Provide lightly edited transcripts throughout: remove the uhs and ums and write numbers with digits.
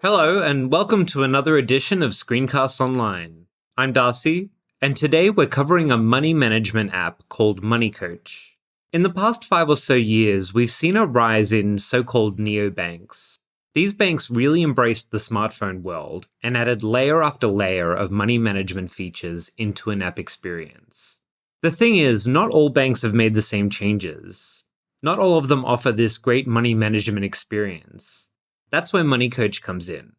Hello, and welcome to another edition of Screencasts Online. I'm Darcy, and today we're covering a money management app called MoneyCoach. In the past 5 or so years, we've seen a rise in so-called neobanks. These banks really embraced the smartphone world and added layer after layer of money management features into an app experience. The thing is, not all banks have made the same changes. Not all of them offer this great money management experience. That's where MoneyCoach comes in.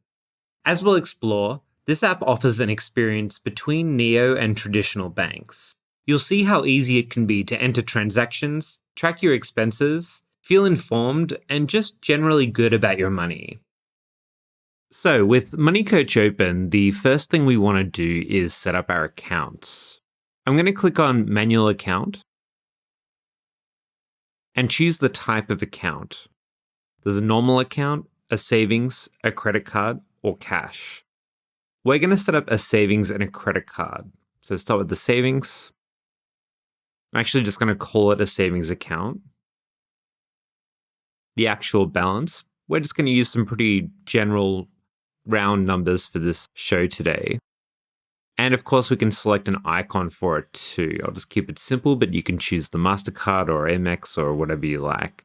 As we'll explore, this app offers an experience between neo and traditional banks. You'll see how easy it can be to enter transactions, track your expenses, feel informed, and just generally good about your money. So with MoneyCoach open, the first thing we want to do is set up our accounts. I'm going to click on Manual Account and choose the type of account. There's a normal account, a savings, a credit card, or cash. We're going to set up a savings and a credit card. So start with the savings. I'm actually just going to call it a savings account. The actual balance, we're just going to use some pretty general round numbers for this show today. And of course, we can select an icon for it too. I'll just keep it simple, but you can choose the MasterCard or Amex or whatever you like.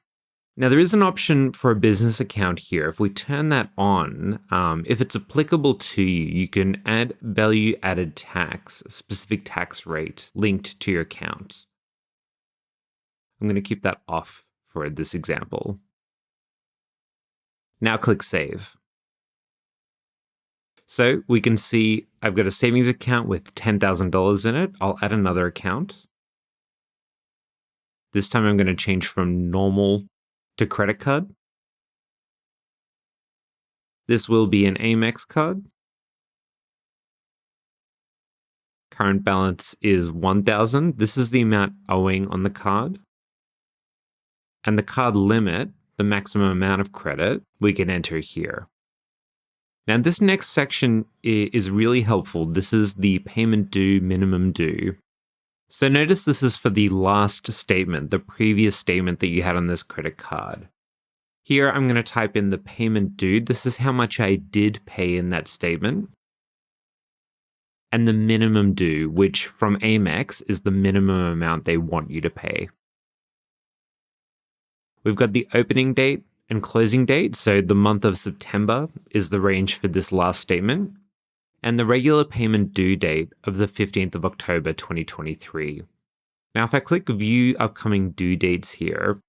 Now, there is an option for a business account here. If we turn that on, if it's applicable to you, you can add value-added tax, a specific tax rate linked to your account. I'm going to keep that off for this example. Now click Save. So we can see I've got a savings account with $10,000 in it. I'll add another account. This time I'm going to change from normal to credit card. This will be an Amex card. Current balance is $1,000. This is the amount owing on the card. And the card limit, the maximum amount of credit, we can enter here. Now this next section is really helpful. This is the payment due, minimum due. So notice this is for the last statement, the previous statement that you had on this credit card. Here I'm going to type in the payment due. This is how much I did pay in that statement. And the minimum due, which from Amex is the minimum amount they want you to pay. We've got the opening date and closing date. So the month of September is the range for this last statement. And the regular payment due date of the 15th of October 2023. Now, if I click View Upcoming Due Dates here,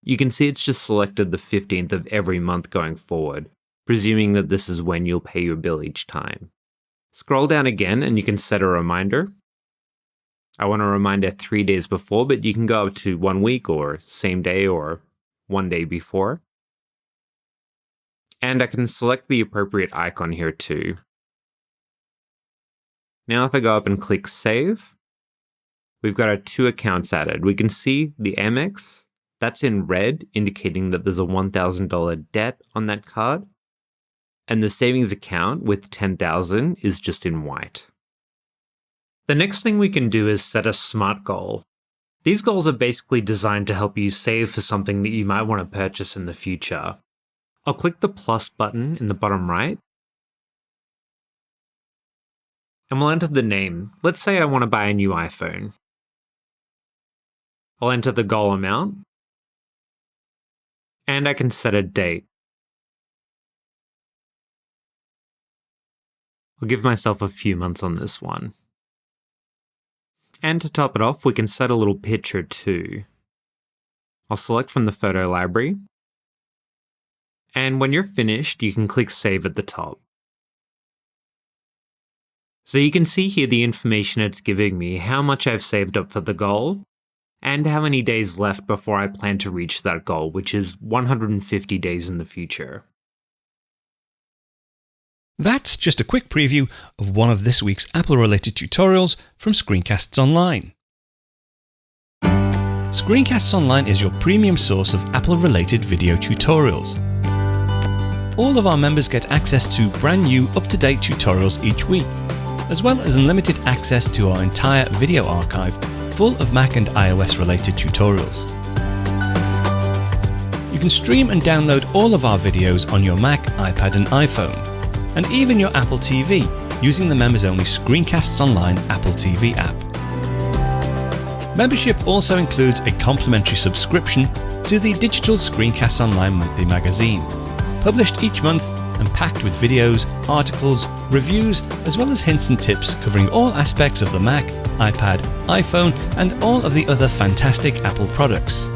you can see it's just selected the 15th of every month going forward, presuming that this is when you'll pay your bill each time. Scroll down again and you can set a reminder. I want a reminder 3 days before, but you can go up to 1 week or same day or 1 day before. And I can select the appropriate icon here too. Now if I go up and click Save, we've got our 2 accounts added. We can see the Amex, that's in red, indicating that there's a $1,000 debt on that card. And the savings account with $10,000 is just in white. The next thing we can do is set a SMART goal. These goals are basically designed to help you save for something that you might want to purchase in the future. I'll click the plus button in the bottom right. And we'll enter the name. Let's say I want to buy a new iPhone. I'll enter the goal amount. And I can set a date. I'll give myself a few months on this one. And to top it off, we can set a little picture too. I'll select from the photo library. And when you're finished, you can click Save at the top. So you can see here the information it's giving me, how much I've saved up for the goal, and how many days left before I plan to reach that goal, which is 150 days in the future. That's just a quick preview of one of this week's Apple-related tutorials from Screencasts Online. Screencasts Online is your premium source of Apple-related video tutorials. All of our members get access to brand new, up-to-date tutorials each week, as well as unlimited access to our entire video archive full of Mac and iOS related tutorials. You You can stream and download all of our videos on your Mac, iPad and iPhone, and even your Apple TV using the members-only Screencasts Online Apple TV app. Membership also includes a complimentary subscription to the digital Screencasts Online monthly magazine, published each month and packed with videos, articles, reviews, as well as hints and tips covering all aspects of the Mac, iPad, iPhone, and all of the other fantastic Apple products.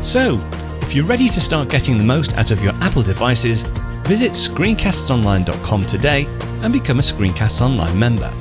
So, if you're ready to start getting the most out of your Apple devices, visit screencastsonline.com today and become a Screencasts Online member.